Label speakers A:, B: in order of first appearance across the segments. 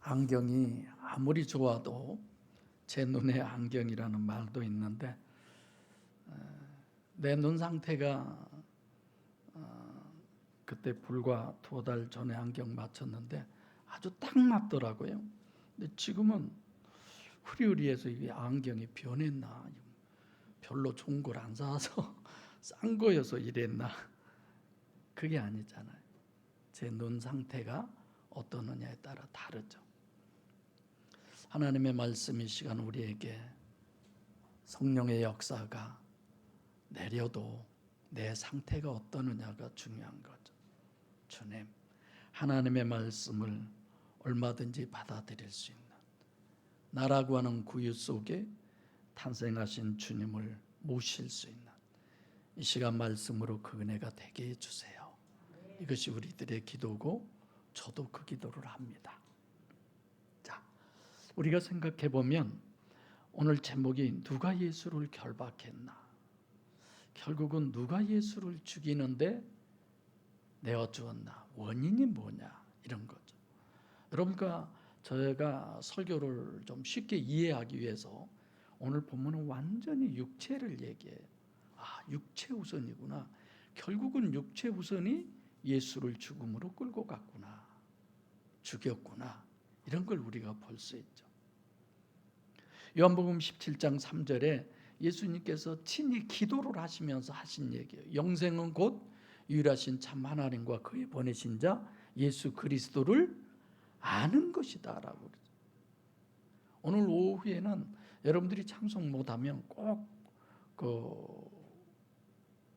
A: 안경이 아무리 좋아도 제 눈에 안경이라는 말도 있는데 내 눈 상태가 그때 불과 2달 전에 안경 맞췄는데 아주 딱 맞더라고요. 근데 지금은 흐리흐리해서 이 안경이 변했나, 별로 좋은 걸 안 사서 싼 거여서 이랬나, 그게 아니잖아요. 제 눈 상태가 어떠느냐에 따라 다르죠. 하나님의 말씀이 시간 우리에게 성령의 역사가 내려도 내 상태가 어떠느냐가 중요한 거죠. 주님, 하나님의 말씀을 얼마든지 받아들일 수 있는, 나라고 하는 구유 속에 탄생하신 주님을 모실 수 있는 이 시간 말씀으로 그 은혜가 되게 해주세요. 이것이 우리들의 기도고 저도 그 기도를 합니다. 자, 우리가 생각해 보면 오늘 제목이 누가 예수를 결박했나? 결국은 누가 예수를 죽이는데 내어 주었나? 원인이 뭐냐? 이런 거죠. 여러분과 저희가 설교를 좀 쉽게 이해하기 위해서 오늘 본문은 완전히 육체를 얘기해요. 육체 우선이구나. 결국은 육체 우선이 예수를 죽음으로 끌고 갔구나, 죽였구나, 이런 걸 우리가 볼 수 있죠. 요한복음 17장 3절에 예수님께서 친히 기도를 하시면서 하신 얘기예요. 영생은 곧 유일하신 참 하나님과 그의 보내신 자 예수 그리스도를 아는 것이다 라고 그러죠. 오늘 오후에는 여러분들이 참석 못하면 꼭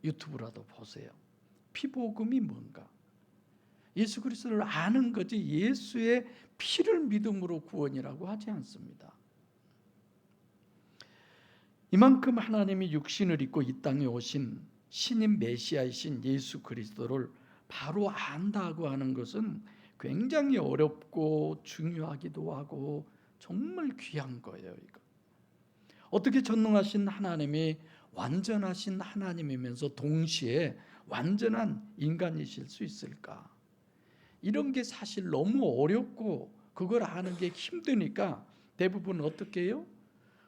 A: 유튜브라도 보세요. 피복음이 뭔가, 예수 그리스도를 아는 거지 예수의 피를 믿음으로 구원이라고 하지 않습니다. 이만큼 하나님이 육신을 입고 이 땅에 오신 신인 메시아이신 예수 그리스도를 바로 안다고 하는 것은 굉장히 어렵고 중요하기도 하고 정말 귀한 거예요. 이거. 어떻게 전능하신 하나님이 완전하신 하나님이면서 동시에 완전한 인간이실 수 있을까? 이런 게 사실 너무 어렵고 그걸 아는 게 힘드니까 대부분 어떻게 해요?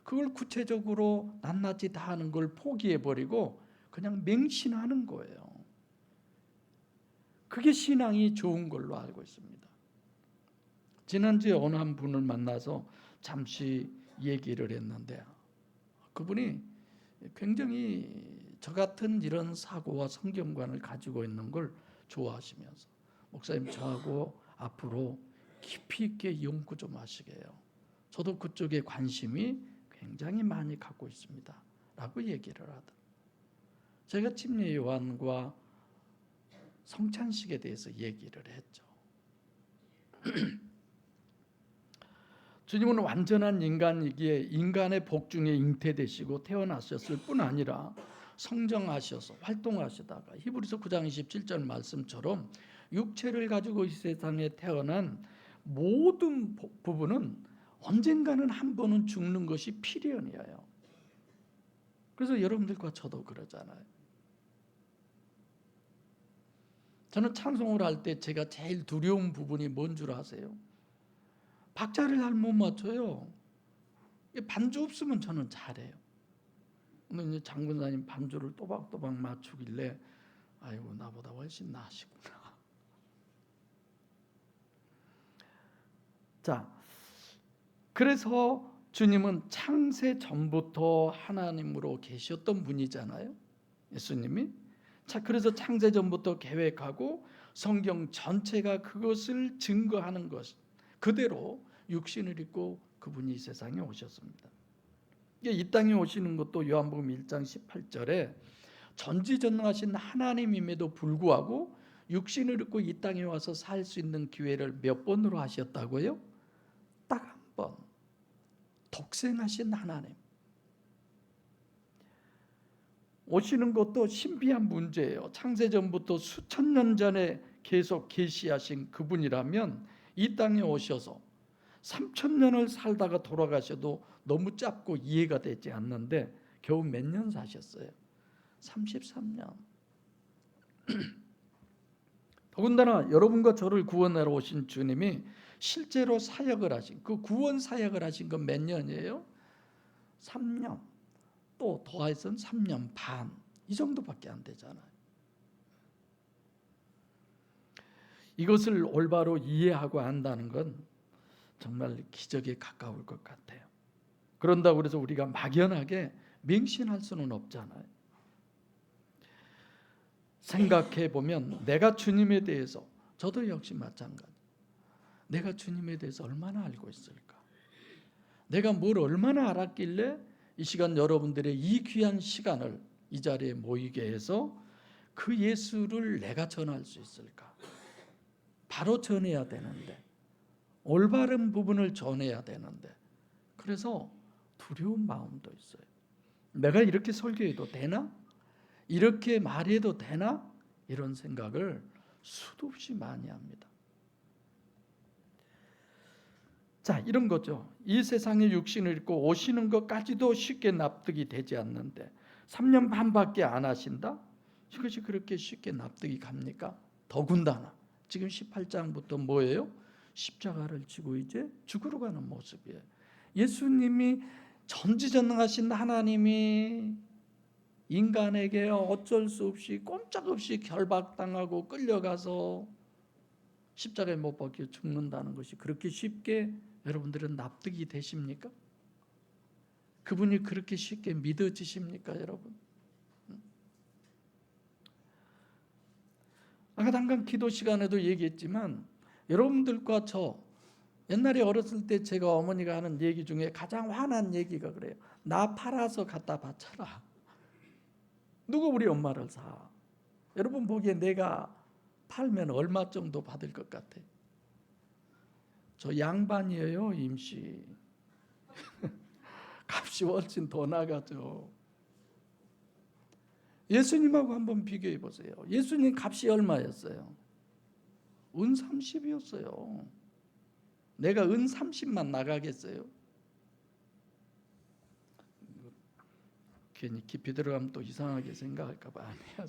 A: 그걸 구체적으로 낱낱이 다 하는 걸 포기해버리고 그냥 맹신하는 거예요. 그게 신앙이 좋은 걸로 알고 있습니다. 지난주에 어느 한 분을 만나서 잠시 얘기를 했는데 그분이 굉장히 저 같은 이런 사고와 성경관을 가지고 있는 걸 좋아하시면서 목사님, 저하고 앞으로 깊이 있게 연구 좀 하시게 해요. 저도 그쪽에 관심이 굉장히 많이 갖고 있습니다 라고 얘기를 하더라고요. 제가 침례 요한과 성찬식에 대해서 얘기를 했죠. 주님은 완전한 인간이기에 인간의 복중에 잉태되시고 태어나셨을 뿐 아니라 성정하셔서 활동하시다가 히브리서 9장 27절 말씀처럼 육체를 가지고 이 세상에 태어난 모든 부분은 언젠가는 한 번은 죽는 것이 필연이에요. 그래서 여러분들과 저도 그러잖아요. 저는 찬송을 할 때 제가 제일 두려운 부분이 뭔 줄 아세요? 박자를 잘 못 맞춰요. 반주 없으면 저는 잘해요. 근데 장군사님 반주를 또박또박 맞추길래 아이고, 나보다 훨씬 나으시구나. 자, 그래서 주님은 창세 전부터 하나님으로 계셨던 분이잖아요. 예수님이. 자, 그래서 창세 전부터 계획하고 성경 전체가 그것을 증거하는 것, 그대로 육신을 입고 그분이 이 세상에 오셨습니다. 이 땅에 오시는 것도 요한복음 1장 18절에 전지전능하신 하나님임에도 불구하고 육신을 입고 이 땅에 와서 살 수 있는 기회를 몇 번으로 하셨다고요? 딱 한 번. 독생하신 하나님. 오시는 것도 신비한 문제예요. 창세전부터 수천 년 전에 계속 계시하신 그분이라면 이 땅에 오셔서 3,000년을 살다가 돌아가셔도 너무 짧고 이해가 되지 않는데 겨우 몇 년 사셨어요? 33년. 더군다나 여러분과 저를 구원하러 오신 주님이 실제로 사역을 하신, 그 구원 사역을 하신 건 몇 년이에요? 3년, 또 더해서는 3년 반, 이 정도밖에 안 되잖아요. 이것을 올바로 이해하고 안다는 건 정말 기적에 가까울 것 같아요. 그런다고 해서 우리가 막연하게 맹신할 수는 없잖아요. 생각해 보면 내가 주님에 대해서, 저도 역시 마찬가지, 내가 주님에 대해서 얼마나 알고 있을까? 내가 뭘 얼마나 알았길래 이 시간 여러분들의 이 귀한 시간을 이 자리에 모이게 해서 그 예수를 내가 전할 수 있을까? 바로 전해야 되는데, 올바른 부분을 전해야 되는데, 그래서 두려운 마음도 있어요. 내가 이렇게 설교해도 되나? 이렇게 말해도 되나? 이런 생각을 수도 없이 많이 합니다. 자, 이런 거죠. 이 세상에 육신을 입고 오시는 것까지도 쉽게 납득이 되지 않는데 3년 반밖에 안 하신다? 이것이 그렇게 쉽게 납득이 갑니까? 더군다나 지금 18장부터 뭐예요? 십자가를 지고 이제 죽으러 가는 모습이에요. 예수님이 전지전능하신 하나님이 인간에게 어쩔 수 없이 꼼짝없이 결박당하고 끌려가서 십자가에 못 박혀 죽는다는 것이 그렇게 쉽게 여러분들은 납득이 되십니까? 그분이 그렇게 쉽게 믿어지십니까, 여러분? 아까 잠깐 기도 시간에도 얘기했지만 여러분들과 저 옛날에 어렸을 때 제가 어머니가 하는 얘기 중에 가장 화난 얘기가 그래요. 나 팔아서 갖다 바쳐라. 누가 우리 엄마를 사? 여러분 보기에 내가 팔면 얼마 정도 받을 것 같아요? 저 양반이에요, 임시. 값이 훨씬 더 나가죠. 예수님하고 한번 비교해 보세요. 예수님 값이 얼마였어요? 은 30이었어요. 내가 은 30만 나가겠어요? 괜히 깊이 들어가면 또 이상하게 생각할까 봐 안 해요.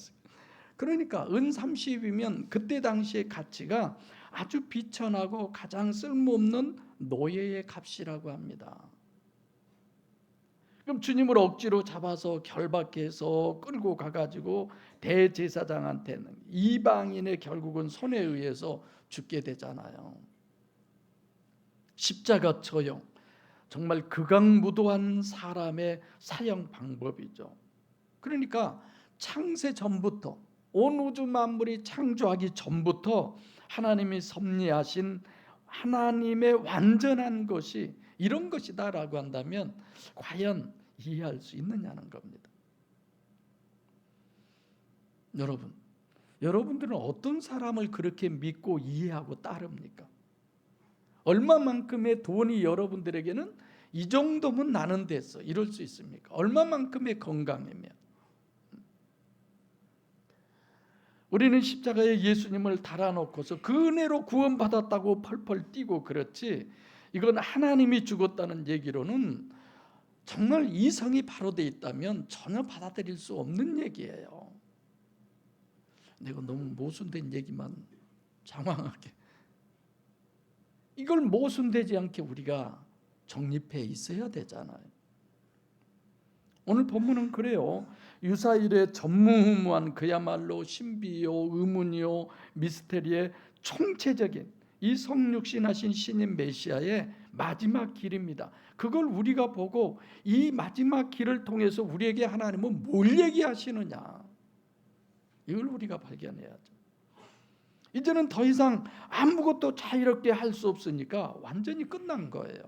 A: 그러니까 은 30이면 그때 당시의 가치가 아주 비천하고 가장 쓸모없는 노예의 값이라고 합니다. 그럼 주님을 억지로 잡아서 결박해서 끌고 가가지고 대제사장한테는 이방인의 결국은 손에 의해서 죽게 되잖아요. 십자가 처형, 정말 극악무도한 사람의 사형 방법이죠. 그러니까 창세 전부터, 온 우주 만물이 창조하기 전부터 하나님이 섭리하신 하나님의 완전한 것이 이런 것이다라고 한다면 과연 이해할 수 있느냐는 겁니다. 여러분들은 어떤 사람을 그렇게 믿고 이해하고 따릅니까? 얼마만큼의 돈이 여러분들에게는 이 정도면 나는 됐어, 이럴 수 있습니까? 얼마만큼의 건강이면? 우리는 십자가에 예수님을 달아놓고서 그 은혜로 구원받았다고 펄펄 뛰고 그렇지, 이건 하나님이 죽었다는 얘기로는 정말 이성이 바로 돼 있다면 전혀 받아들일 수 없는 얘기예요. 내가 너무 모순된 얘기만 장황하게, 이걸 모순되지 않게 우리가 정립해 있어야 되잖아요. 오늘 본문은 그래요. 유사일의 전무후무한 그야말로 신비요, 의문이요, 미스테리의 총체적인 이 성육신하신 신인 메시아의 마지막 길입니다. 그걸 우리가 보고 이 마지막 길을 통해서 우리에게 하나님은 뭘 얘기하시느냐, 이걸 우리가 발견해야죠. 이제는 더 이상 아무것도 자유롭게 할 수 없으니까 완전히 끝난 거예요.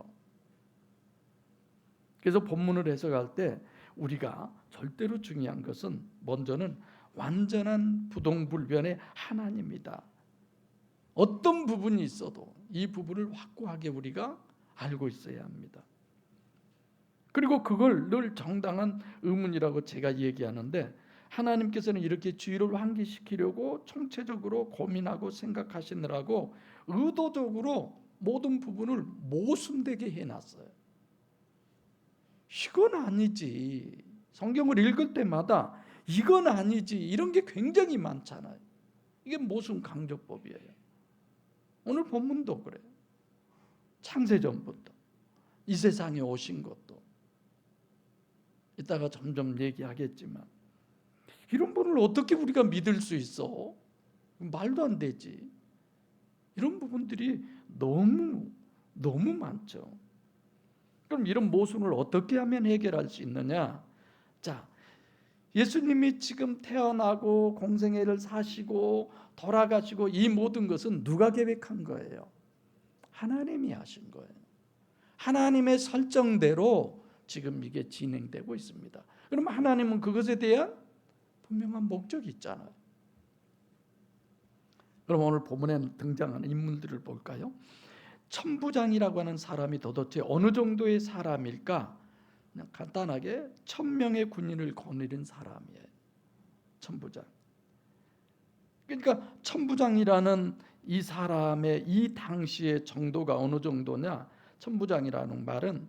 A: 그래서 본문을 해석할 때 우리가 절대로 중요한 것은 먼저는 완전한 부동불변의 하나님이다. 어떤 부분이 있어도 이 부분을 확고하게 우리가 알고 있어야 합니다. 그리고 그걸 늘 정당한 의문이라고 제가 얘기하는데, 하나님께서는 이렇게 주의를 환기시키려고 총체적으로 고민하고 생각하시느라고 의도적으로 모든 부분을 모순되게 해놨어요. 이건 아니지. 성경을 읽을 때마다 이건 아니지, 이런 게 굉장히 많잖아요. 이게 모순 강조법이에요. 오늘 본문도 그래요. 창세전부터 이 세상에 오신 것도, 이따가 점점 얘기하겠지만, 이런 분을 어떻게 우리가 믿을 수 있어? 말도 안 되지. 이런 부분들이 너무 많죠. 그럼 이런 모순을 어떻게 하면 해결할 수 있느냐? 자, 예수님이 지금 태어나고 공생애를 사시고 돌아가시고 이 모든 것은 누가 계획한 거예요? 하나님이 하신 거예요. 하나님의 설정대로 지금 이게 진행되고 있습니다. 그럼 하나님은 그것에 대한 분명한 목적이 있잖아요. 그럼 오늘 본문에 등장하는 인물들을 볼까요? 천부장이라고 하는 사람이 도대체 어느 정도의 사람일까? 그냥 간단하게 1000명의 군인을 거느린 사람이에요. 천부장. 그러니까 천부장이라는 이 사람의 이 당시의 정도가 어느 정도냐? 천부장이라는 말은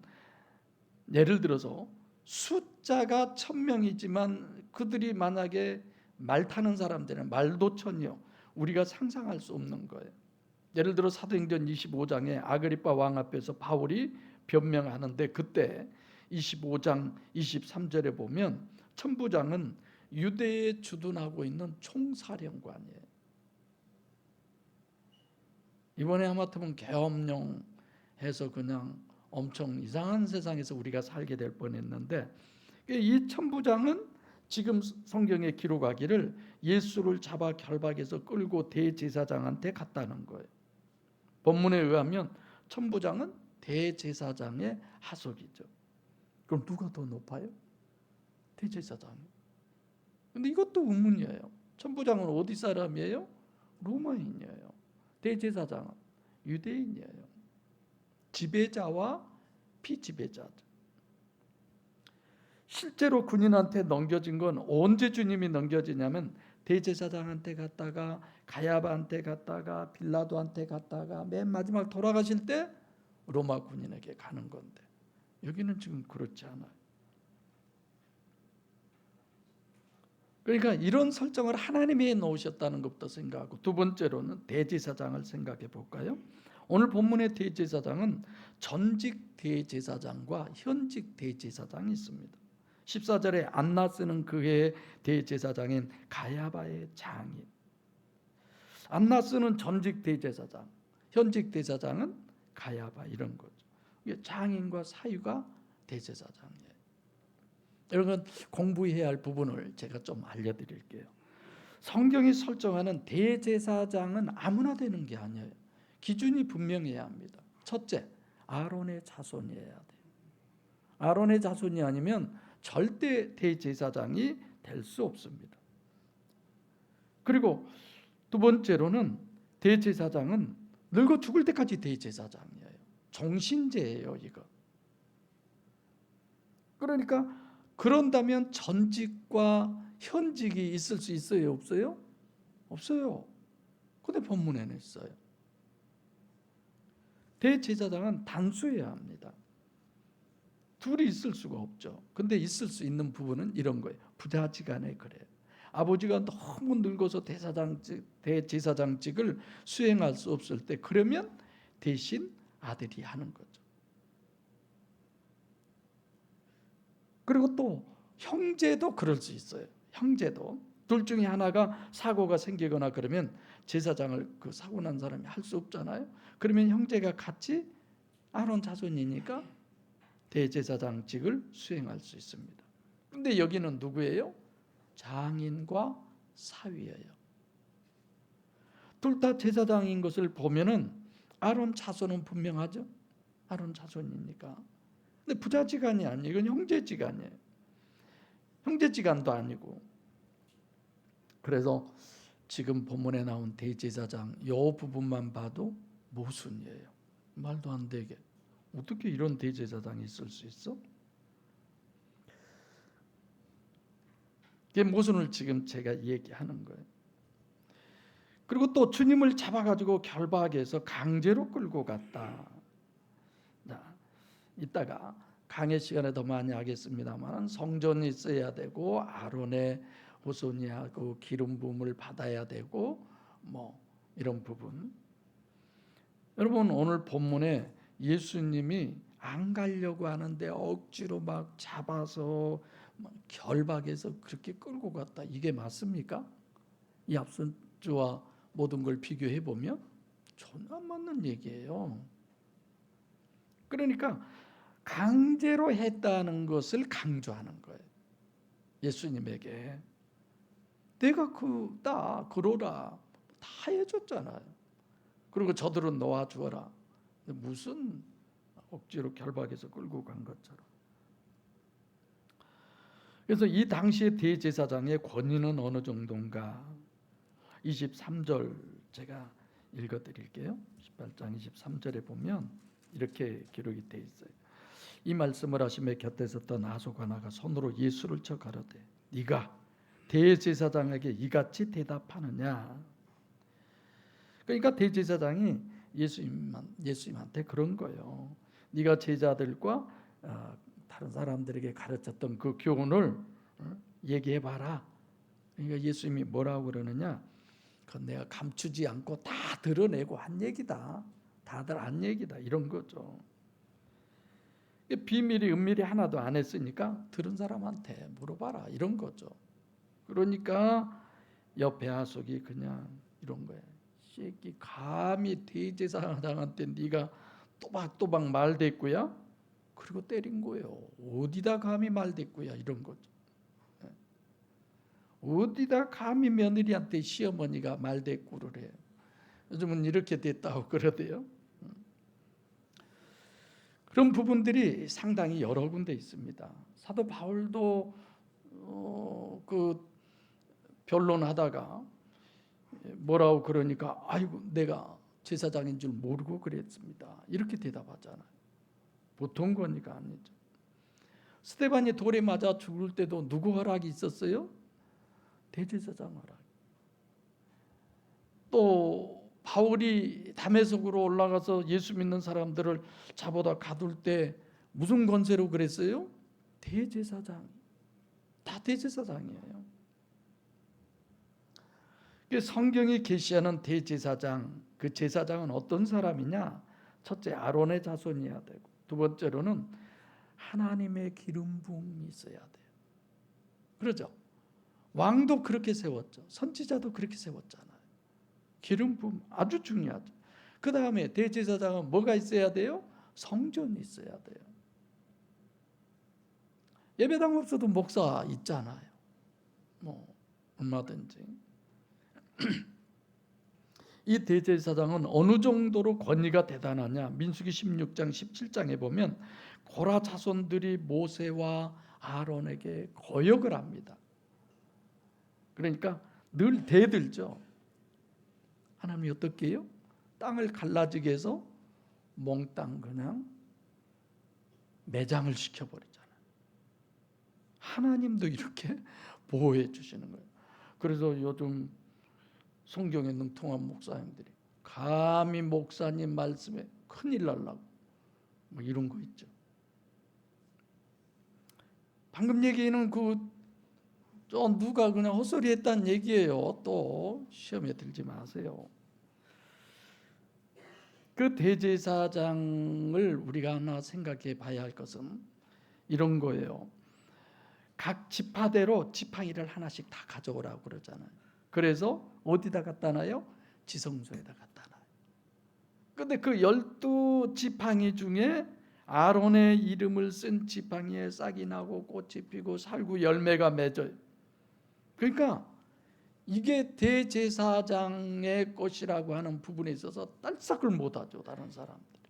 A: 예를 들어서 숫자가 1000명이지만 그들이 만약에 말 타는 사람들은 말도천이요, 우리가 상상할 수 없는 거예요. 예를 들어 사도행전 25장에 아그리파 왕 앞에서 바울이 변명하는데, 그때 25장 23절에 보면 천부장은 유대에 주둔하고 있는 총사령관이에요. 이번에 하마터면 계엄령해서 그냥 엄청 이상한 세상에서 우리가 살게 될 뻔했는데, 이 천부장은 지금 성경에 기록하기를 예수를 잡아 결박해서 끌고 대제사장한테 갔다는 거예요. 본문에 의하면 천부장은 대제사장의 하속이죠. 그럼 누가 더 높아요? 대제사장이. 근데 이것도 의문이에요. 천부장은 어디 사람이에요? 로마인이에요. 대제사장은 유대인이에요. 지배자와 피지배자죠. 실제로 군인한테 넘겨진 건 언제 주님이 넘겨지냐면 대제사장한테 갔다가 가야바한테 갔다가 빌라도한테 갔다가 맨 마지막 돌아가실 때 로마 군인에게 가는 건데, 여기는 지금 그렇지 않아요. 그러니까 이런 설정을 하나님이 해 놓으셨다는 것부터 생각하고, 두 번째로는 대제사장을 생각해 볼까요? 오늘 본문의 대제사장은 전직 대제사장과 현직 대제사장이 있습니다. 14절에 안나스는 그의 대제사장인 가야바의 장인. 안나스는 전직 대제사장, 현직 대제사장은 가야바, 이런 거죠. 장인과 사유가 대제사장이에요. 여러분, 공부해야 할 부분을 제가 좀 알려드릴게요. 성경이 설정하는 대제사장은 아무나 되는 게 아니에요. 기준이 분명해야 합니다. 첫째, 아론의 자손이어야 돼요. 아론의 자손이 아니면 절대 대제사장이 될 수 없습니다. 그리고 두 번째로는 대제사장은 늙어 죽을 때까지 대제사장이에요. 종신제예요, 이거. 그러니까 그런다면 전직과 현직이 있을 수 있어요, 없어요? 없어요. 근데 본문에는 있어요. 대제사장은 단수해야 합니다. 둘이 있을 수가 없죠. 근데 있을 수 있는 부분은 이런 거예요. 부자지간에 그래요. 아버지가 너무 늙어서 대제사장직을 수행할 수 없을 때, 그러면 대신 아들이 하는 거죠. 그리고 또 형제도 그럴 수 있어요. 형제도 둘 중에 하나가 사고가 생기거나 그러면 제사장을 그 사고 난 사람이 할 수 없잖아요. 그러면 형제가 같이 아론 자손이니까 대제사장직을 수행할 수 있습니다. 근데 여기는 누구예요? 장인과 사위예요. 둘 다 제사장인 것을 보면은 아론 자손은 분명하죠. 아론 자손이니까. 근데 부자지간이 아니에요. 이건 형제지간이에요. 형제지간도 아니고. 그래서 지금 본문에 나온 대제사장 이 부분만 봐도 모순이에요. 말도 안 되게. 어떻게 이런 대제사장이 있을 수 있어? 그게 모순을 지금 제가 얘기하는 거예요. 그리고 또 주님을 잡아가지고 결박해서 강제로 끌고 갔다. 자, 이따가 강의 시간에 더 많이 하겠습니다만 성전이 있어야 되고 아론의 후손이 하고 기름 부음을 받아야 되고 뭐 이런 부분. 여러분 오늘 본문에 예수님이 안 가려고 하는데 억지로 막 잡아서 막 결박해서 그렇게 끌고 갔다. 이게 맞습니까? 이 앞선 주와 모든 걸 비교해 보면 전혀 안 맞는 얘기예요. 그러니까 강제로 했다는 것을 강조하는 거예요. 예수님에게 내가 그러라 다 해줬잖아요. 그리고 저들은 놓아주어라. 무슨 억지로 결박해서 끌고 간 것처럼. 그래서 이 당시의 대제사장의 권위는 어느 정도인가? 23절 제가 읽어드릴게요. 18장 23절에 보면 이렇게 기록이 돼 있어요. 이 말씀을 하시며 곁에 섰던 아소가나가 손으로 예수를 쳐 가로되 네가 대제사장에게 이같이 대답하느냐. 그러니까 대제사장이 예수님한테 그런 거예요. 네가 제자들과 다른 사람들에게 가르쳤던 그 교훈을 얘기해봐라. 그러니까 예수님이 뭐라고 그러느냐. 그건 내가 감추지 않고 다 드러내고 한 얘기다. 다들 한 얘기다. 이런 거죠. 비밀이 은밀히 하나도 안 했으니까 들은 사람한테 물어봐라. 이런 거죠. 그러니까 옆에 하석이 그냥 이런 거예요. 새끼 감히 대제사장한테 네가 또박또박 말댔고야. 그리고 때린 거예요. 어디다 감히 말댔고야. 이런 거죠. 어디다 감히 며느리한테 시어머니가 말대꾸를 해요. 요즘은 이렇게 됐다고 그러대요. 그런 부분들이 상당히 여러 군데 있습니다. 사도 바울도 그 변론하다가 뭐라고 그러니까 아이고 내가 제사장인 줄 모르고 그랬습니다. 이렇게 대답하잖아요. 보통 거니까 아니죠. 스데반이 돌에 맞아 죽을 때도 누구 허락이 있었어요? 대제사장 허락. 또 바울이 다메섹으로 올라가서 예수 믿는 사람들을 잡아다 가둘 때 무슨 권세로 그랬어요? 대제사장. 다 대제사장이에요. 성경이 계시하는 대제사장, 그 제사장은 어떤 사람이냐? 첫째 아론의 자손이어야 되고, 두 번째로는 하나님의 기름 부음이 있어야 돼요. 그러죠? 왕도 그렇게 세웠죠. 선지자도 그렇게 세웠잖아요. 기름 부음 아주 중요하죠. 그 다음에 대제사장은 뭐가 있어야 돼요? 성전이 있어야 돼요. 예배당 없어도 목사 있잖아요. 뭐 얼마든지. 이 대제사장은 어느 정도로 권위가 대단하냐? 민수기 16장 17장에 보면 고라 자손들이 모세와 아론에게 거역을 합니다. 그러니까 늘 대들죠. 하나님이 어떻게 해요? 땅을 갈라지게 해서 몽땅 그냥 매장을 시켜버리잖아요. 하나님도 이렇게 보호해 주시는 거예요. 그래서 요즘 성경에 능통한 목사님들이 감히 목사님 말씀에 큰일 날라고 뭐 이런 거 있죠. 방금 얘기는 누가 그냥 헛소리했다는 얘기예요. 또 시험에 들지 마세요. 그 대제사장을 우리가 하나 생각해 봐야 할 것은 이런 거예요. 각 지파대로 지팡이를 하나씩 다 가져오라고 그러잖아요. 그래서 어디다 갖다 놔요? 지성소에다 갖다 놔요. 근데 그 12지팡이 중에 아론의 이름을 쓴 지팡이에 싹이 나고 꽃이 피고 살구 열매가 맺어요. 그러니까 이게 대제사장의 것이라고 하는 부분에 있어서 딸싹을 못하죠. 다른 사람들이.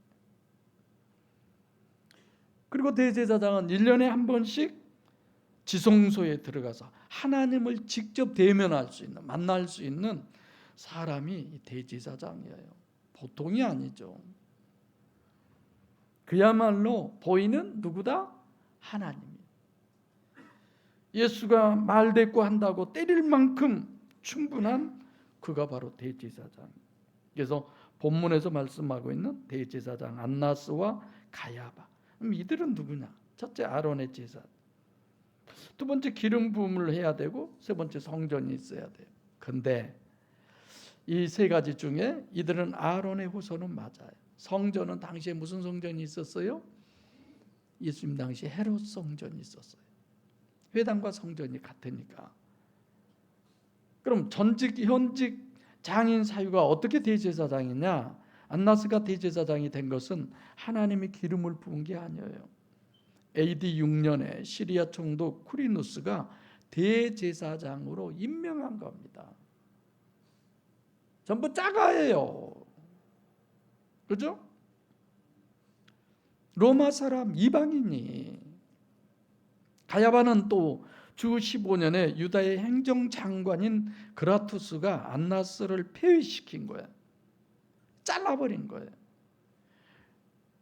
A: 그리고 대제사장은 1년에 한 번씩 지성소에 들어가서 하나님을 직접 대면할 수 있는, 만날 수 있는 사람이 대제사장이에요. 보통이 아니죠. 그야말로 보이는 누구다? 하나님이에요. 예수가 말대꾸 한다고 때릴 만큼 충분한 그가 바로 대제사장. 그래서 본문에서 말씀하고 있는 대제사장 안나스와 가야바. 그럼 이들은 누구냐? 첫째 아론의 제사. 두 번째 기름 부음을 해야 되고 세 번째 성전이 있어야 돼요. 근데 이 세 가지 중에 이들은 아론의 후손은 맞아요. 성전은 당시에 무슨 성전이 있었어요? 예수님 당시 헤롯 성전이 있었어요. 회당과 성전이 같으니까. 그럼 전직 현직 장인 사유가 어떻게 대제사장이냐? 안나스가 대제사장이 된 것은 하나님이 기름을 부은 게 아니에요. AD 6년에 시리아 총독 쿠리누스가 대제사장으로 임명한 겁니다. 전부 짜가예요. 그죠? 로마 사람 이방인이. 가야바는 또 주 15년에 유다의 행정장관인 그라투스가 안나스를 폐위시킨 거예요. 잘라버린 거예요.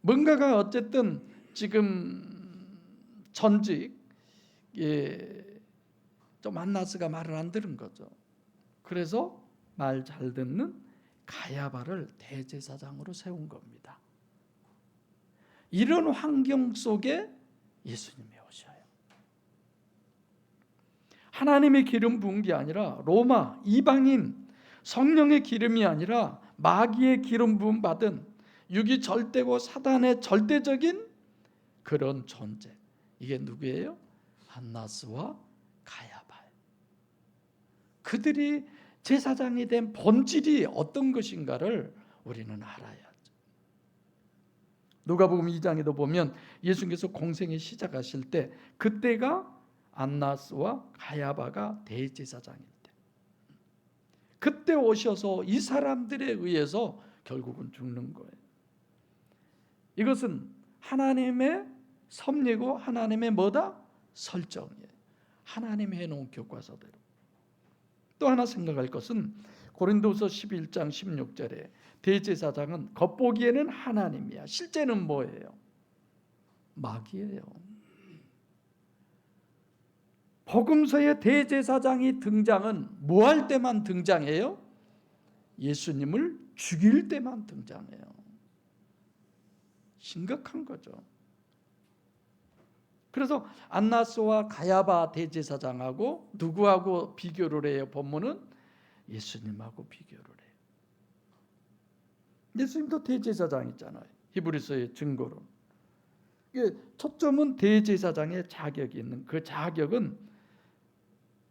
A: 뭔가가 어쨌든 지금 전직 좀 안나스가 말을 안 들은 거죠. 그래서 말 잘 듣는 가야바를 대제사장으로 세운 겁니다. 이런 환경 속에 예수님이 오셔요. 하나님의 기름 부은 게 아니라 로마 이방인 성령의 기름이 아니라 마귀의 기름 부음 받은 육이 절대고 사단의 절대적인 그런 존재. 이게 누구예요? 안나스와 가야바예요. 그들이 제사장이 된 본질이 어떤 것인가를 우리는 알아야죠. 누가복음 2장에도 보면 예수님께서 공생이 시작하실 때 그때가 안나스와 가야바가 대제사장일 때, 그때 오셔서 이 사람들에 의해서 결국은 죽는 거예요. 이것은 하나님의 섭리고 하나님의 뭐다? 설정이에요. 하나님이 해놓은 교과서대로. 또 하나 생각할 것은 고린도서 11장 16절에 대제사장은 겉보기에는 하나님이야. 실제는 뭐예요? 마귀예요. 복음서의 대제사장이 등장은 뭐 할 때만 등장해요? 예수님을 죽일 때만 등장해요. 심각한 거죠. 그래서 안나스와 가야바 대제사장하고 누구하고 비교를 해요? 본문은 예수님하고 비교를 해요. 예수님도 대제사장이잖아요. 히브리서의 증거로. 초점은 대제사장의 자격이 있는 그 자격은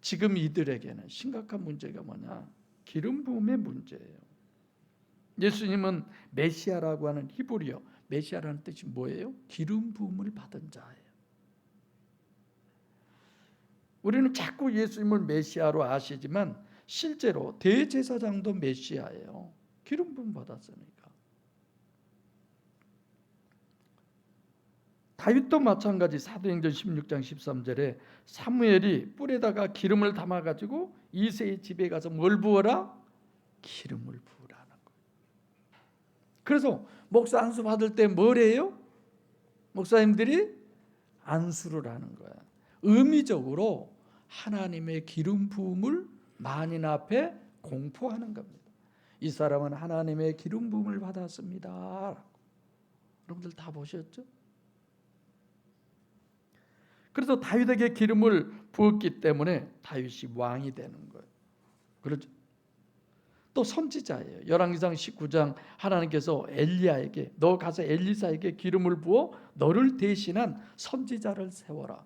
A: 지금 이들에게는 심각한 문제가 뭐냐? 기름 부음의 문제예요. 예수님은 메시아라고 하는 히브리어, 메시아라는 뜻이 뭐예요? 기름 부음을 받은 자예요. 우리는 자꾸 예수님을 메시아로 아시지만 실제로 대제사장도 메시아예요. 기름 부음 받았으니까. 다윗도 마찬가지. 사도행전 16장 13절에 사무엘이 뿔에다가 기름을 담아가지고 이새의 집에 가서 뭘 부어라? 기름을 부으라는 거예요. 그래서 목사 안수 받을 때 뭘 해요? 목사님들이 안수를 하는 거야. 의미적으로 하나님의 기름 부음을 만인 앞에 공포하는 겁니다. 이 사람은 하나님의 기름 부음을 받았습니다. 여러분들 다 보셨죠? 그래서 다윗에게 기름을 부었기 때문에 다윗이 왕이 되는 거예요. 그렇죠? 또 선지자예요. 열왕기상 19장 하나님께서 엘리야에게 너 가서 엘리사에게 기름을 부어 너를 대신한 선지자를 세워라.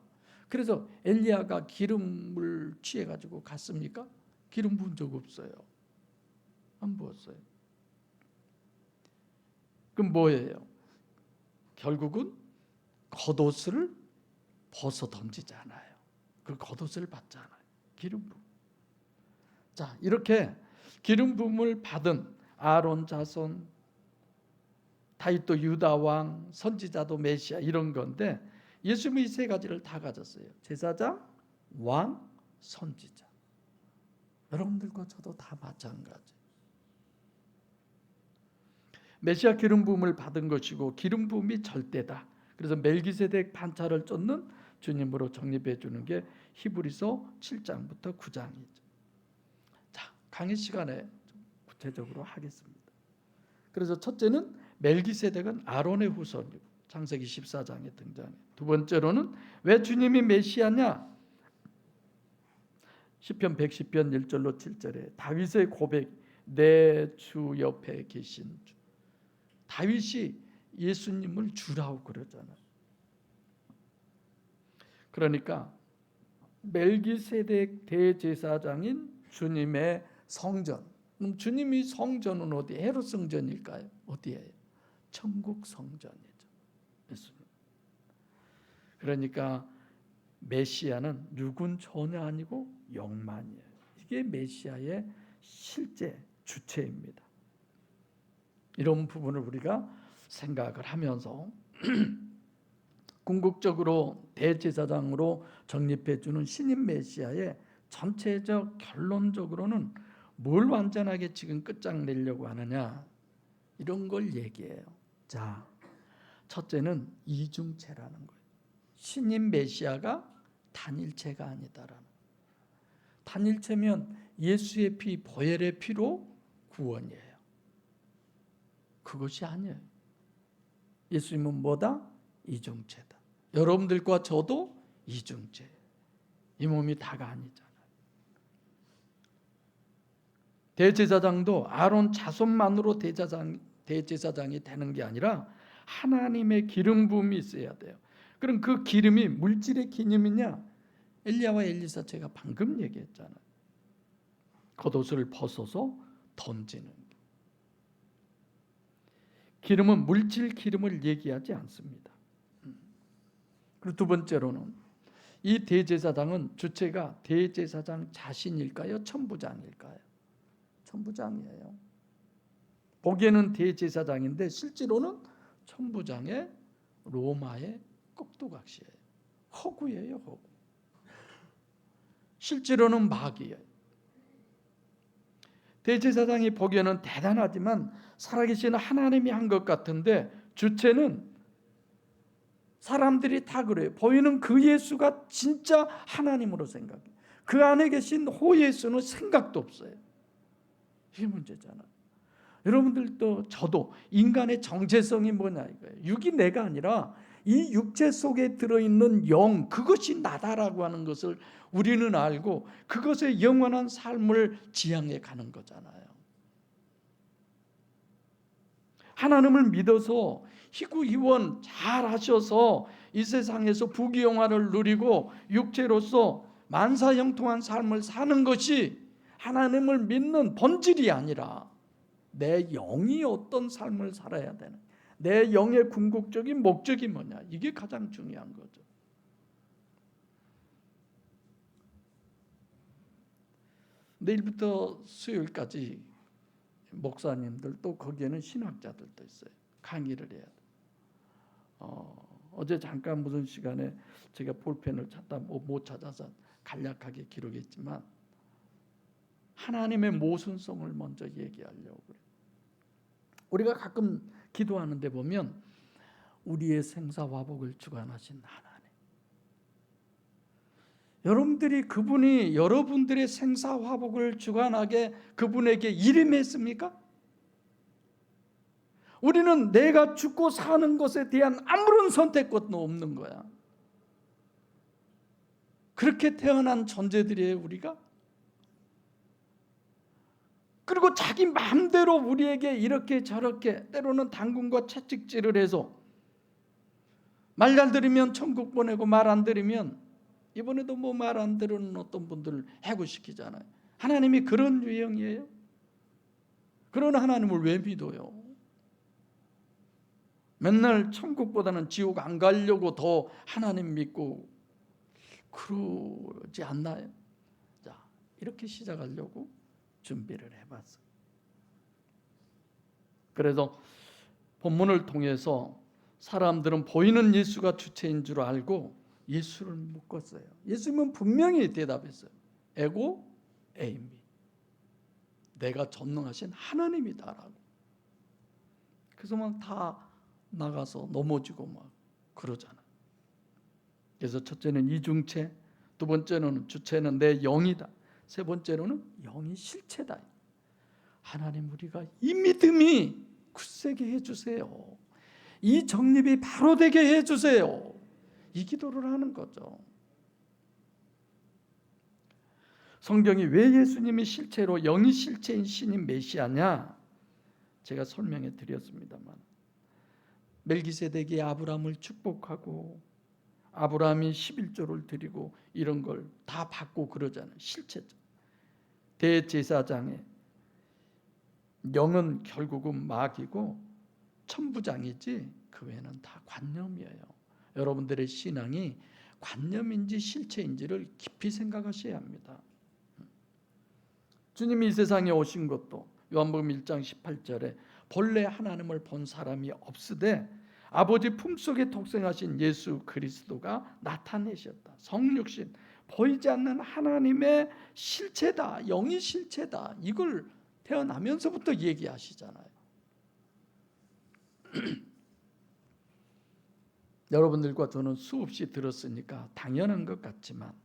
A: 그래서 엘리야가 기름을 취해가지고 갔습니까? 기름 부은 적 없어요. 안 부었어요. 그럼 뭐예요? 결국은 겉옷을 벗어 던지잖아요. 그 겉옷을 받잖아요. 기름 부음. 자, 이렇게 기름 부음을 받은 아론 자손, 다윗도 유다 왕, 선지자도 메시아 이런 건데 예수님이 이 세 가지를 다 가졌어요. 제사장, 왕, 선지자. 여러분들과 저도 다 마찬가지. 메시아 기름 부음을 받은 것이고 기름 부음이 절대다. 그래서 멜기세덱 판차를 쫓는 주님으로 정립해 주는 게 히브리서 7장부터 9장이죠. 자, 강의 시간에 구체적으로 하겠습니다. 그래서 첫째는 멜기세덱은 아론의 후손이고 창세기 14장에 등장해요. 두 번째로는 왜 주님이 메시아냐? 시편 110편 1절로 7절에 다윗의 고백, 내 주 옆에 계신 주. 다윗이 예수님을 주라고 그러잖아요. 그러니까 멜기세덱 대제사장인 주님의 성전. 그럼 주님이 성전은 어디? 헤롯 성전일까요? 어디예요? 천국 성전이죠. 예수님. 그러니까 메시아는 육은 전혀 아니고 영만이에요. 이게 메시아의 실제 주체입니다. 이런 부분을 우리가 생각을 하면서 궁극적으로 대제사장으로 정립해 주는 신임 메시아의 전체적 결론적으로는 뭘 완전하게 지금 끝장내려고 하느냐, 이런 걸 얘기해요. 자, 첫째는 이중체라는 거예요. 신임 메시아가 단일체가 아니다라는. 단일체면 예수의 피, 보혈의 피로 구원이에요. 그것이 아니에요. 예수님은 뭐다? 이중체다. 여러분들과 저도 이중체. 이 몸이 다가 아니잖아요. 대제사장도 아론 자손만으로 대제사장이 되는 게 아니라 하나님의 기름 부음이 있어야 돼요. 그럼 그 기름이 물질의 기름이냐? 엘리야와 엘리사 제가 방금 얘기했잖아요. 겉옷을 벗어서 던지는 게. 기름은 물질 기름을 얘기하지 않습니다. 그리고 두 번째로는 이 대제사장은 주체가 대제사장 자신일까요? 천부장일까요? 천부장이에요. 보기에는 대제사장인데 실제로는 천부장의 로마의 꼭두각시예요. 허구예요, 허구. 실제로는 마귀예요. 대제사장이 보기에는 대단하지만 살아계신 하나님이 한 것 같은데 주체는 사람들이 다 그래요. 보이는 그 예수가 진짜 하나님으로 생각해요. 그 안에 계신 호 예수는 생각도 없어요. 이게 문제잖아요. 여러분들도 저도 인간의 정체성이 뭐냐 이거예요. 육이 내가 아니라 이 육체 속에 들어있는 영, 그것이 나다라고 하는 것을 우리는 알고 그것의 영원한 삶을 지향해 가는 거잖아요. 하나님을 믿어서 희구희원 잘 하셔서 이 세상에서 부귀영화를 누리고 육체로서 만사형통한 삶을 사는 것이 하나님을 믿는 본질이 아니라 내 영이 어떤 삶을 살아야 되는, 내 영의 궁극적인 목적이 뭐냐, 이게 가장 중요한 거죠. 내일부터 수요일까지 목사님들 또 거기에는 신학자들도 있어요. 강의를 해야 돼. 어제 잠깐 무슨 시간에 제가 볼펜을 찾다 못 찾아서 간략하게 기록했지만 하나님의 모순성을 먼저 얘기하려고 그래요. 우리가 가끔 기도하는데 보면 우리의 생사화복을 주관하신 하나님, 여러분들이 그분이 여러분들의 생사화복을 주관하게 그분에게 이름했습니까? 우리는 내가 죽고 사는 것에 대한 아무런 선택권도 없는 거야. 그렇게 태어난 존재들이에요, 우리가. 그리고 자기 마음대로 우리에게 이렇게 저렇게 때로는 당근과 채찍질을 해서 말 잘 들으면 천국 보내고 말 안 들으면 이번에도 뭐 말 안 들은 어떤 분들을 해고시키잖아요. 하나님이 그런 유형이에요? 그런 하나님을 왜 믿어요? 맨날 천국보다는 지옥 안 가려고 더 하나님 믿고 그러지 않나요? 자, 이렇게 시작하려고 준비를 해봤어요. 그래서 본문을 통해서 사람들은 보이는 예수가 주체인 줄 알고 예수를 묶었어요. 예수님은 분명히 대답했어요. 에고 에이미, 내가 전능하신 하나님이다라고. 그래서 막 다 나가서 넘어지고 막 그러잖아. 그래서 첫째는 이중체, 두 번째는 주체는 내 영이다, 세 번째로는 영이 실체다. 하나님, 우리가 이 믿음이 굳세게 해주세요. 이 정립이 바로 되게 해주세요. 이 기도를 하는 거죠. 성경이 왜 예수님이 실체로 영이 실체인 신인 메시아냐? 제가 설명해 드렸습니다만, 멜기세덱이 아브라함을 축복하고 아브라함이 11조를 드리고 이런 걸 다 받고 그러잖아요. 실체죠. 대제사장의 영은 결국은 마귀고 천부장이지 그 외에는 다 관념이에요. 여러분들의 신앙이 관념인지 실체인지를 깊이 생각하셔야 합니다. 주님이 이 세상에 오신 것도 요한복음 1장 18절에 본래 하나님을 본 사람이 없으되 아버지 품속에 독생하신 예수 그리스도가 나타내셨다. 성육신, 보이지 않는 하나님의 실체다. 영이 실체다. 이걸 태어나면서부터 얘기하시잖아요. 여러분들과 저는 수없이 들었으니까 당연한 것 같지만,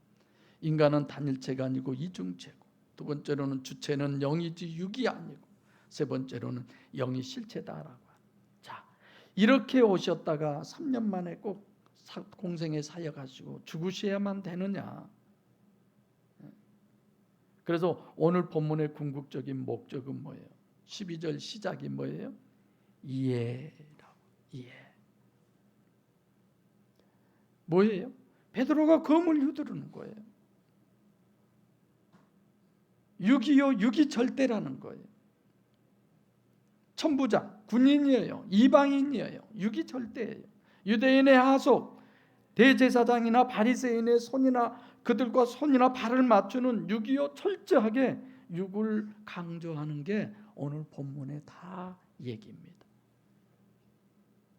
A: 인간은 단일체가 아니고 이중체고, 두 번째로는 주체는 영이지 육이 아니고, 세 번째로는 영이 실체다라고. 자, 이렇게 오셨다가 3년 만에 꼭 공생에 사역하시고 죽으셔야만 되느냐? 그래서 오늘 본문의 궁극적인 목적은 뭐예요? 12절 시작이 뭐예요? 이해라고. 이해. 뭐예요? 베드로가 검을 휘두르는 거예요. 6.25 육이 절대라는 거예요. 천부장, 군인이에요. 이방인이에요. 육이 절대예요. 유대인의 하속, 대제사장이나 바리새인의 손이나 그들과 손이나 발을 맞추는 6.25 철저하게 육을 강조하는 게 오늘 본문의 다 얘기입니다.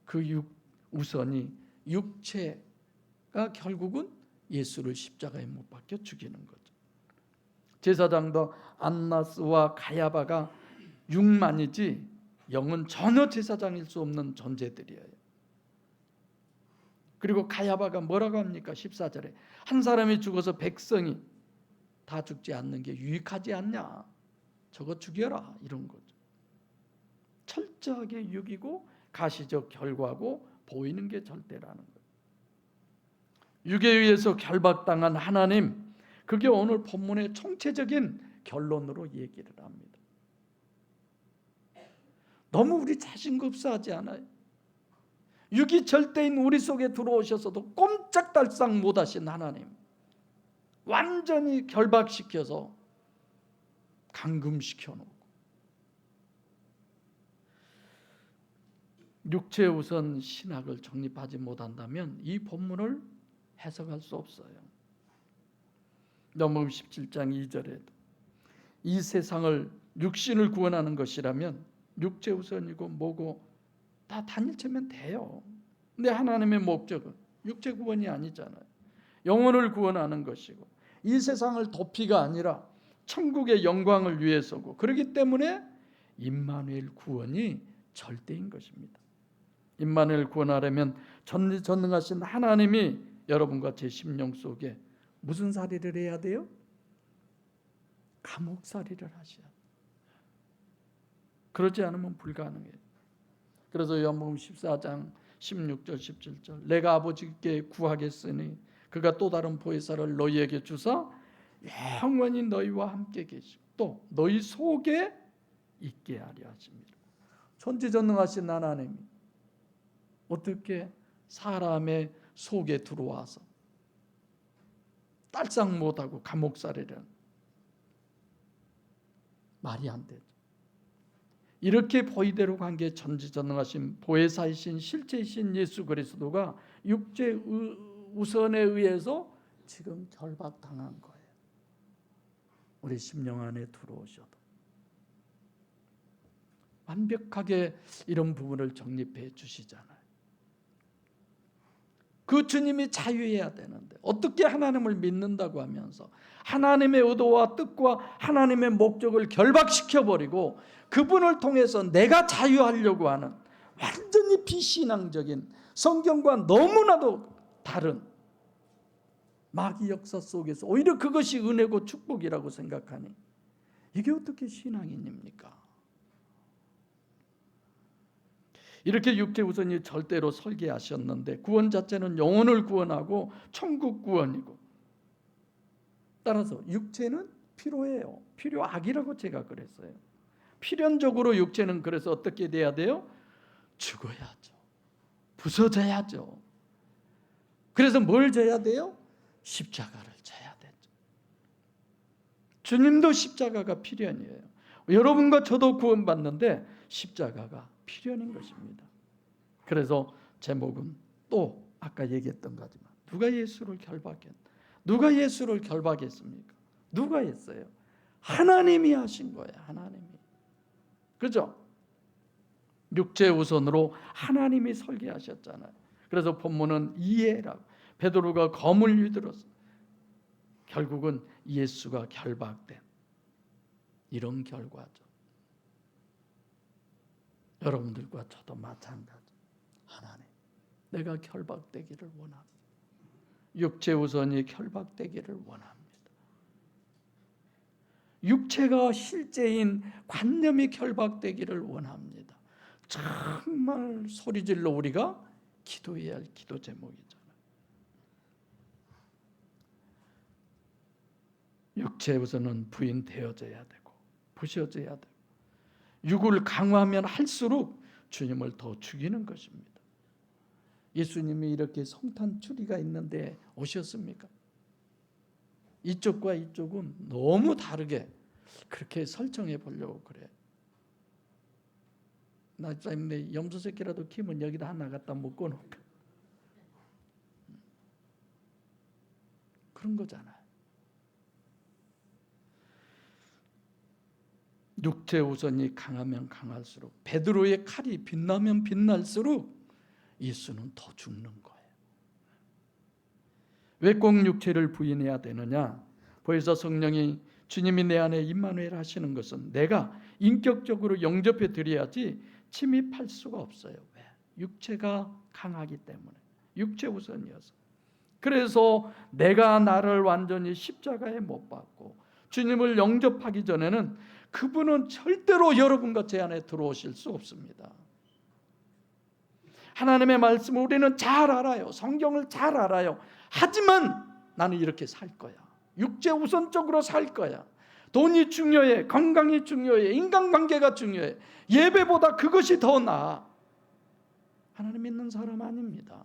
A: 그 육 우선이 육체가 결국은 예수를 십자가에 못 박혀 죽이는 거죠. 제사장도 안나스와 가야바가 육만이지 영은 전혀 제사장일 수 없는 존재들이에요. 그리고 가야바가 뭐라고 합니까? 14절에 한 사람이 죽어서 백성이 다 죽지 않는 게 유익하지 않냐? 저거 죽여라, 이런 거죠. 철저하게 육이고 가시적 결과고 보이는 게 절대라는 거예요. 육에 의해서 결박당한 하나님, 그게 오늘 본문의 총체적인 결론으로 얘기를 합니다. 너무 우리 자신급사하지 않아요? 육이 절대인 우리 속에 들어오셔서도 꼼짝달싹 못하신 하나님, 완전히 결박시켜서 감금시켜 놓고, 육체 우선 신학을 정립하지 못한다면 이 본문을 해석할 수 없어요. 요한복음 17장 2절에도 이 세상을 육신을 구원하는 것이라면 육체 우선이고 뭐고 다 단일체면 돼요. 근데 하나님의 목적은 육체 구원이 아니잖아요. 영혼을 구원하는 것이고 이 세상을 도피가 아니라 천국의 영광을 위해서고, 그렇기 때문에 임마누엘 구원이 절대인 것입니다. 임마누엘 구원하려면 전능하신 하나님이 여러분과 제 심령 속에 무슨 살이를 해야 돼요? 감옥살이를 하셔야 돼요. 그러지 않으면 불가능해요. 그래서 요한복음 14장 16절 17절 내가 아버지께 구하겠으니 그가 또 다른 보혜사를 너희에게 주사 영원히 너희와 함께 계시고 또 너희 속에 있게 하려 하십니다. 천지전능하신 하나님이 어떻게 사람의 속에 들어와서 딸싹 못하고 감옥살이라는, 말이 안 되죠. 이렇게 보이대로 관계 전지전능하신 보혜사이신 실체이신 예수 그리스도가 육체 우선에 의해서 지금 결박당한 거예요. 우리 심령 안에 들어오셔도 완벽하게 이런 부분을 정립해 주시잖아요. 그 주님이 자유해야 되는데 어떻게 하나님을 믿는다고 하면서 하나님의 의도와 뜻과 하나님의 목적을 결박시켜버리고 그분을 통해서 내가 자유하려고 하는 완전히 비신앙적인, 성경과 너무나도 다른 마귀 역사 속에서 오히려 그것이 은혜고 축복이라고 생각하니 이게 어떻게 신앙인입니까? 이렇게 육체 우선이 절대로 설계하셨는데 구원 자체는 영혼을 구원하고 천국 구원이고, 따라서 육체는 필요해요. 필요악이라고 제가 그랬어요. 필연적으로 육체는 그래서 어떻게 돼야 돼요? 죽어야죠. 부서져야죠. 그래서 뭘 져야 돼요? 십자가를 져야 되죠. 주님도 십자가가 필연이에요. 여러분과 저도 구원받는데 십자가가 필연인 것입니다. 그래서 제목은 또 아까 얘기했던 거지만 누가 예수를 결박했습니까? 누가 했어요? 하나님이 하신 거예요. 하나님이. 그죠? 육체 우선으로 하나님이 설계하셨잖아요. 그래서 본문은 이해라고 베드로가 검을 휘둘러서 결국은 예수가 결박된 이런 결과죠. 여러분들과 저도 마찬가지. 하나님, 내가 결박되기를 원합니다. 육체 우선이 결박되기를 원합니다. 육체가 실제인 관념이 결박되기를 원합니다. 정말 소리질러 우리가 기도해야 할 기도 제목이잖아요. 육체 우선은 부인되어져야 되고 부셔져야 되고 육을 강화하면 할수록 주님을 더 죽이는 것입니다. 예수님이 이렇게 성탄 추리가 있는데 오셨습니까? 이쪽과 이쪽은 너무 다르게 그렇게 설정해 보려고 그래. 나 내 염소 새끼라도 키우면 여기다 하나 갖다 묶어놓을까? 그런 거잖아요. 육체 우선이 강하면 강할수록 베드로의 칼이 빛나면 빛날수록 예수는 더 죽는 거예요. 왜 꼭 육체를 부인해야 되느냐? 보혜사 성령이 주님이 내 안에 임마누엘 하시는 것은 내가 인격적으로 영접해 드려야지 침입할 수가 없어요. 왜? 육체가 강하기 때문에. 육체 우선이어서. 그래서 내가 나를 완전히 십자가에 못 박고 주님을 영접하기 전에는 그분은 절대로 여러분과 제 안에 들어오실 수 없습니다. 하나님의 말씀을 우리는 잘 알아요. 성경을 잘 알아요. 하지만 나는 이렇게 살 거야. 육체 우선적으로 살 거야. 돈이 중요해. 건강이 중요해. 인간관계가 중요해. 예배보다 그것이 더 나아. 하나님 믿는 사람 아닙니다.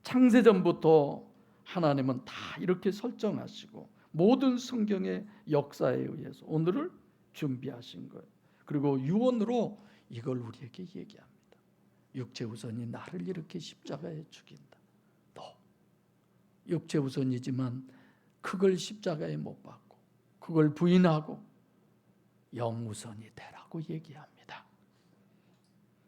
A: 창세전부터 하나님은 다 이렇게 설정하시고 모든 성경의 역사에 의해서 오늘을 준비하신 거예요. 그리고 유언으로 이걸 우리에게 얘기합니다. 육체 우선이 나를 이렇게 십자가에 죽인다. 너 육체 우선이지만 그걸 십자가에 못 박고 그걸 부인하고 영 우선이 되라고 얘기합니다.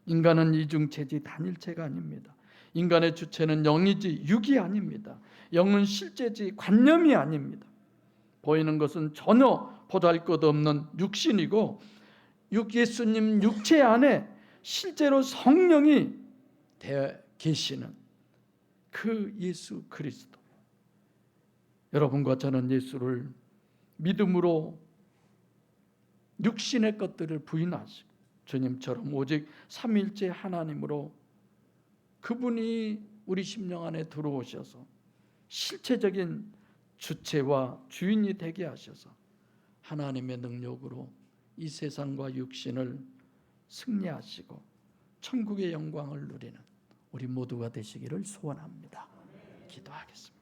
A: 인간은 이중체지 단일체가 아닙니다. 인간의 주체는 영이지 육이 아닙니다. 영은 실제지 관념이 아닙니다. 보이는 것은 전혀 보잘것없는 육신이고 예수님 육체 안에 실제로 성령이 계시는 그 예수 그리스도. 여러분과 저는 예수를 믿음으로 육신의 것들을 부인하시고 주님처럼 오직 삼위일체 하나님으로 그분이 우리 심령 안에 들어오셔서 실체적인 주체와 주인이 되게 하셔서 하나님의 능력으로 이 세상과 육신을 승리하시고 천국의 영광을 누리는 우리 모두가 되시기를 소원합니다. 기도하겠습니다.